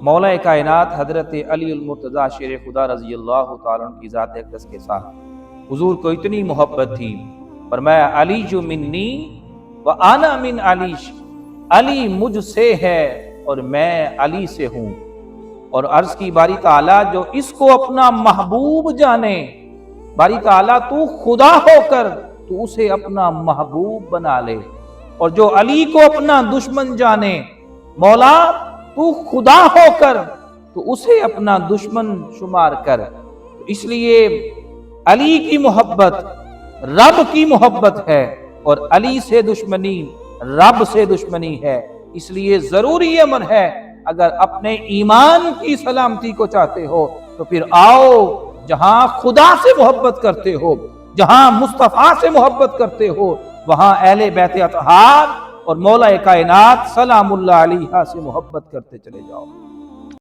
مولا کائنات حضرت علی المرتضیٰ شیر خدا رضی اللہ تعالیٰ عنہ کی ذات اقدس کے ساتھ حضور کو اتنی محبت تھی، فرمایا علی جو منی و انا من علی، علی مجھ سے ہے اور میں علی سے ہوں۔ اور عرض کی باری تعالیٰ جو اس کو اپنا محبوب جانے، باری تعالیٰ تو خدا ہو کر تو اسے اپنا محبوب بنا لے، اور جو علی کو اپنا دشمن جانے، مولا تو خدا ہو کر تو اسے اپنا دشمن شمار کر۔ اس لیے علی کی محبت رب کی محبت ہے، اور علی سے دشمنی رب سے دشمنی ہے۔ اس لیے ضروری امر ہے، اگر اپنے ایمان کی سلامتی کو چاہتے ہو تو پھر آؤ جہاں خدا سے محبت کرتے ہو، جہاں مصطفیٰ سے محبت کرتے ہو، وہاں اہل بیت اطہار اور مولا کائنات سلام اللہ علیہ سے محبت کرتے چلے جاؤ۔